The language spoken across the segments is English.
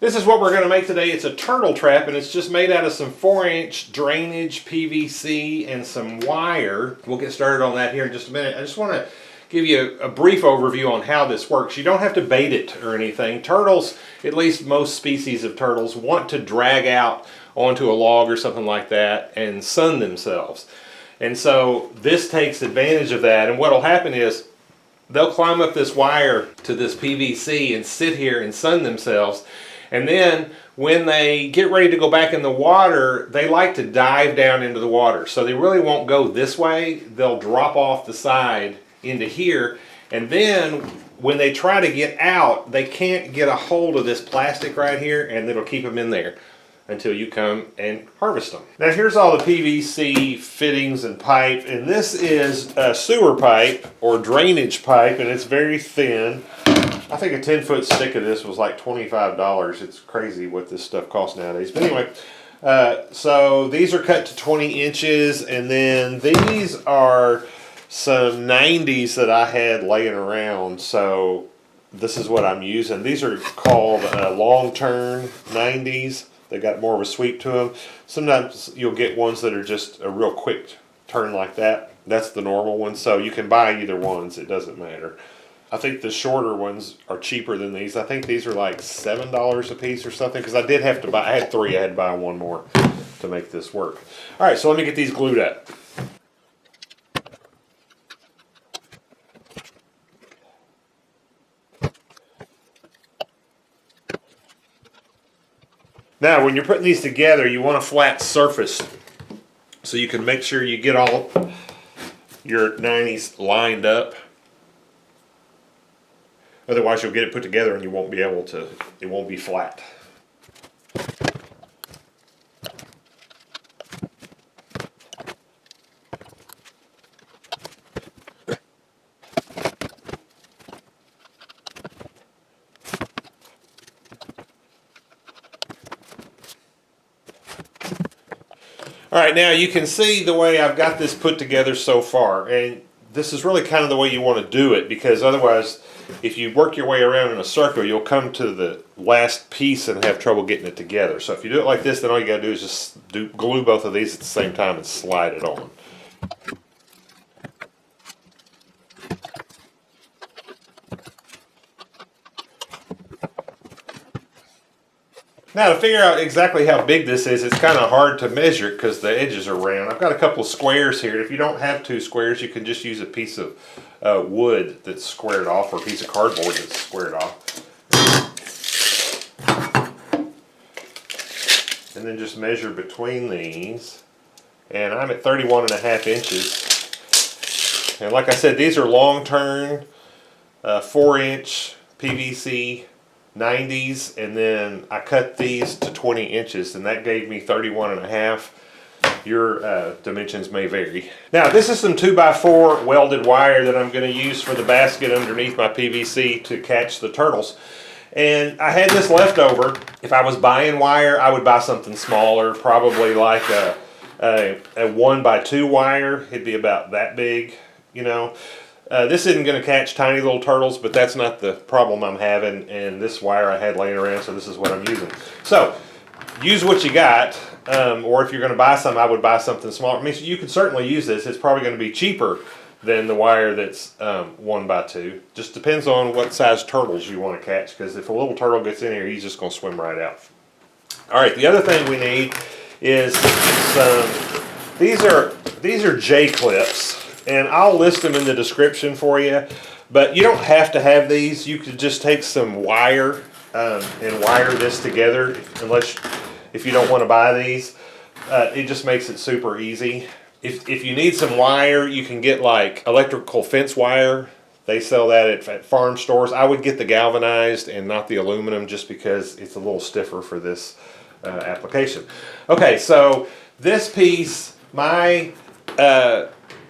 This is what we're going to make today. It's a turtle trap, and it's just made out of some 4-inch drainage PVC and some wire. We'll get started on that here in just a minute. I just want to give you a brief overview on how this works. You don't have to bait it or anything. Turtles, at least most species of turtles, want to drag out onto a log or something like that and sun themselves. And so this takes advantage of that, and what will happen is they'll climb up this wire to this PVC and sit here and sun themselves. And then when they get ready to go back in the water, they like to dive down into the water. So they really won't go this way. They'll drop off the side into here. And then when they try to get out, they can't get a hold of this plastic right here, and it'll keep them in there until you come and harvest them. Now here's all the PVC fittings and pipe. And this is a sewer pipe or drainage pipe, and it's very thin. I think a 10-foot stick of this was like $25. It's crazy what this stuff costs nowadays. But anyway, so these are cut to 20 inches, and then these are some 90s that I had laying around. So this is what I'm using. These are called long turn 90s. They got more of a sweep to them. Sometimes you'll get ones that are just a real quick turn like that. That's the normal one. So you can buy either ones. It doesn't matter. I think the shorter ones are cheaper than these. I think these are like $7 a piece or something, because I did have to buy, I had 3, I had to buy one more to make this work. All right, so let me get these glued up. Now, when you're putting these together, you want a flat surface so you can make sure you get all your 90s lined up. Otherwise, you'll get it put together and you won't be able to, it won't be flat. All right, now you can see the way I've got this put together so far, and this is really kind of the way you want to do it, because otherwise, if you work your way around in a circle, you'll come to the last piece and have trouble getting it together. So if you do it like this, then all you got to do is just glue both of these at the same time and slide it on. Now, to figure out exactly how big this is, it's kind of hard to measure it because the edges are round. I've got a couple of squares here. If you don't have 2 squares, you can just use a piece of wood that's squared off, or a piece of cardboard that's squared off. And then just measure between these. And I'm at 31.5 inches. And like I said, these are long turn 4-inch PVC 90s, and then I cut these to 20 inches, and that gave me 31.5. Your dimensions may vary. Now, this is some 2x4 welded wire that I'm going to use for the basket underneath my PVC to catch the turtles. And I had this left over. If I was buying wire, I would buy something smaller, probably like a 1x2 wire. It'd be about that big, you know. This isn't going to catch tiny little turtles, but that's not the problem I'm having, and this wire I had laying around, so this is what I'm using. So, use what you got, or if you're going to buy some, I would buy something smaller. I mean, you could certainly use this. It's probably going to be cheaper than the wire that's 1x2. Just depends on what size turtles you want to catch, because if a little turtle gets in here, he's just going to swim right out. All right, the other thing we need is some, these are J-clips. And I'll list them in the description for you, but you don't have to have these. You could just take some wire and wire this together, if you don't want to buy these. It just makes it super easy. If you need some wire, you can get like electrical fence wire. They sell that at farm stores. I would get the galvanized and not the aluminum, just because it's a little stiffer for this application. Okay, so this piece, my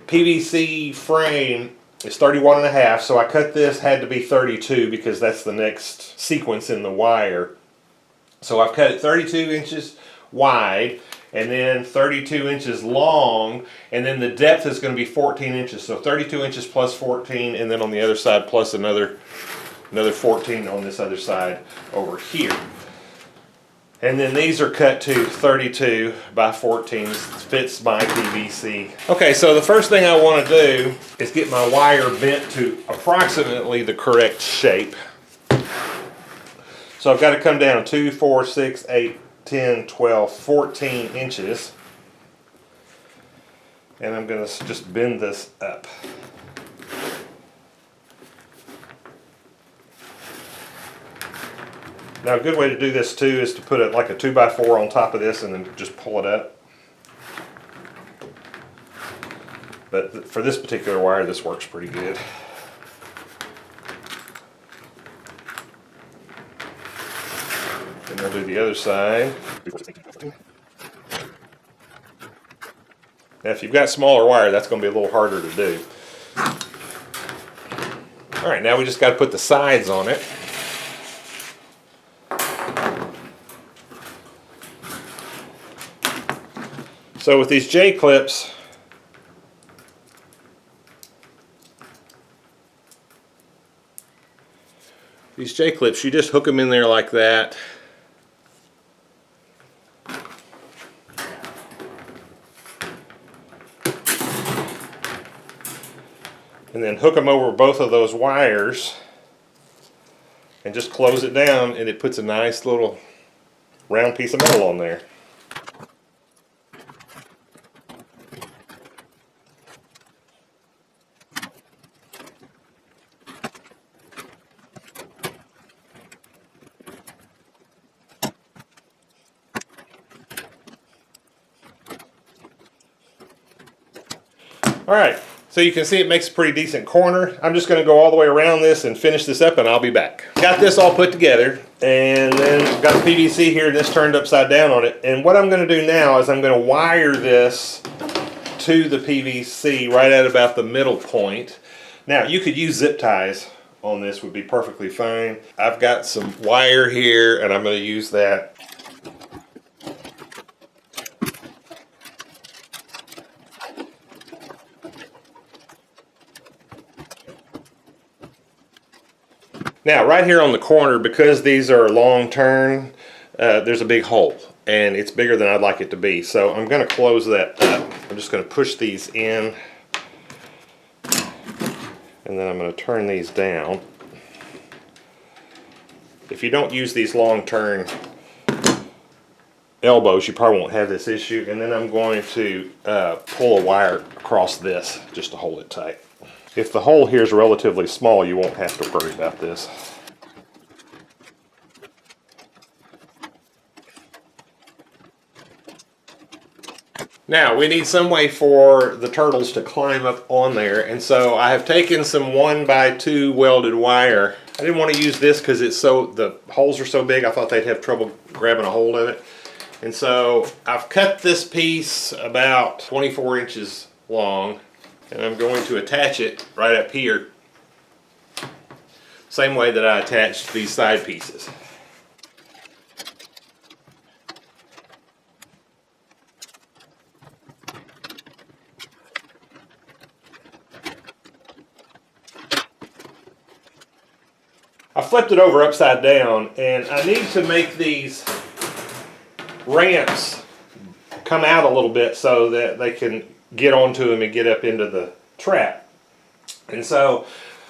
PVC frame is 31.5, so I cut this, had to be 32 because that's the next sequence in the wire. So I've cut it 32 inches wide, and then 32 inches long, and then the depth is going to be 14 inches. So 32 inches plus 14, and then on the other side plus another 14 on this other side over here. And then these are cut to 32 by 14, fits my PVC. Okay, so the first thing I want to do is get my wire bent to approximately the correct shape. So I've got to come down 2, 4, 6, 8, 10, 12, 14 inches. And I'm going to just bend this up. Now a good way to do this too is to put it like a 2x4 on top of this and then just pull it up. But for this particular wire, this works pretty good. And we'll do the other side. Now if you've got smaller wire, that's going to be a little harder to do. Alright, now we just got to put the sides on it. So with these J-clips, you just hook them in there like that. And then hook them over both of those wires and just close it down, and it puts a nice little round piece of metal on there. Alright, so you can see it makes a pretty decent corner. I'm just going to go all the way around this and finish this up, and I'll be back. Got this all put together, and then got the PVC here, and this turned upside down on it. And what I'm going to do now is I'm going to wire this to the PVC right at about the middle point. Now, you could use zip ties on this, would be perfectly fine. I've got some wire here, and I'm going to use that. Now, right here on the corner, because these are long turn, there's a big hole, and it's bigger than I'd like it to be. So I'm going to close that up. I'm just going to push these in, and then I'm going to turn these down. If you don't use these long turn elbows, you probably won't have this issue. And then I'm going to pull a wire across this just to hold it tight. If the hole here is relatively small, you won't have to worry about this. Now, we need some way for the turtles to climb up on there, and so I have taken some 1x2 welded wire. I didn't want to use this because the holes are so big, I thought they'd have trouble grabbing a hold of it. And so I've cut this piece about 24 inches long, and I'm going to attach it right up here, same way that I attached these side pieces. I flipped it over upside down, and I need to make these ramps come out a little bit so that they can get onto them and get up into the trap. And so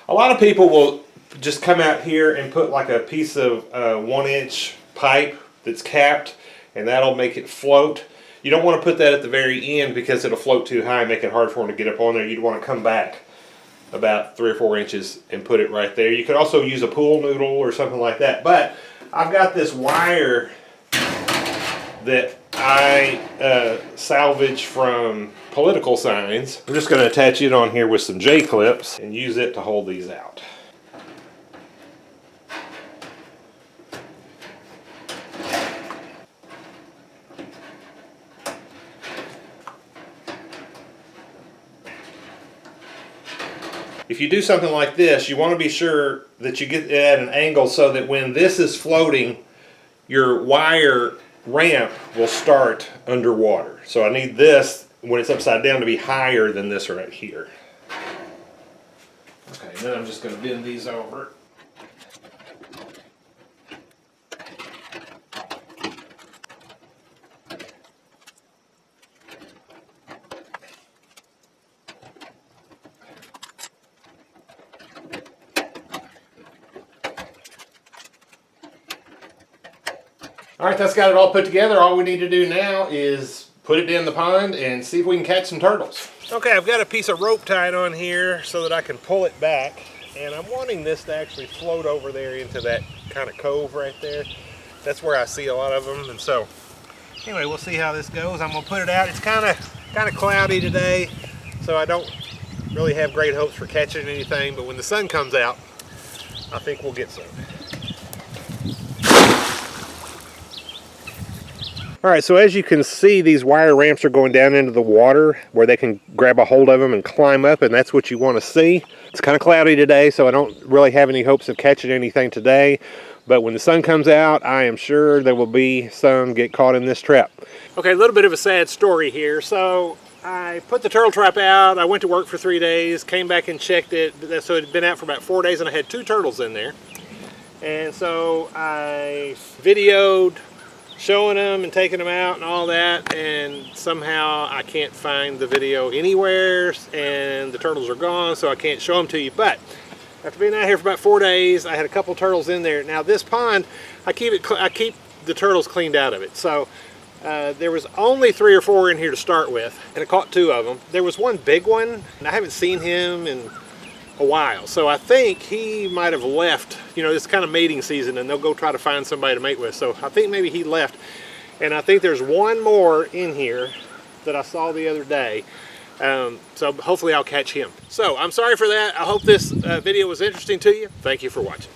a lot of people will just come out here and put like a piece of 1-inch pipe that's capped, and that'll make it float. You don't want to put that at the very end because it'll float too high and make it hard for them to get up on there. You'd want to come back about 3 or 4 inches and put it right there. You could also use a pool noodle or something like that. But I've got this wire that I salvaged from political signs. I'm just going to attach it on here with some J-clips and use it to hold these out. If you do something like this, you want to be sure that you get it at an angle so that when this is floating, your wire ramp will start underwater. So I need this, when it's upside down, to be higher than this right here. Okay, then I'm just going to bend these over. All right, that's got it all put together. All we need to do now is put it in the pond and see if we can catch some turtles. Okay, I've got a piece of rope tied on here so that I can pull it back. And I'm wanting this to actually float over there into that kind of cove right there. That's where I see a lot of them. And so, anyway, we'll see how this goes. I'm gonna put it out. It's kind of cloudy today, so I don't really have great hopes for catching anything. But when the sun comes out, I think we'll get some. All right, so as you can see, these wire ramps are going down into the water where they can grab a hold of them and climb up, and that's what you want to see. It's kind of cloudy today, so I don't really have any hopes of catching anything today, but when the sun comes out, I am sure there will be some get caught in this trap. Okay, a little bit of a sad story here. So I put the turtle trap out, I went to work for 3 days, came back and checked it, so it had been out for about 4 days, and I had 2 turtles in there. And so I videoed showing them and taking them out and all that, and somehow I can't find the video anywhere, and the turtles are gone, so I can't show them to you. But after being out here for about 4 days, I had a couple turtles in there. Now this pond, I keep the turtles cleaned out of it. So there was only 3 or 4 in here to start with, and I caught 2 of them. There was one big one, and I haven't seen him in a while, so I think he might have left. You know, it's kind of mating season, and they'll go try to find somebody to mate with, so I think maybe he left. And I think there's one more in here that I saw the other day, so hopefully I'll catch him. So I'm sorry for that. I hope this video was interesting to you. Thank you for watching.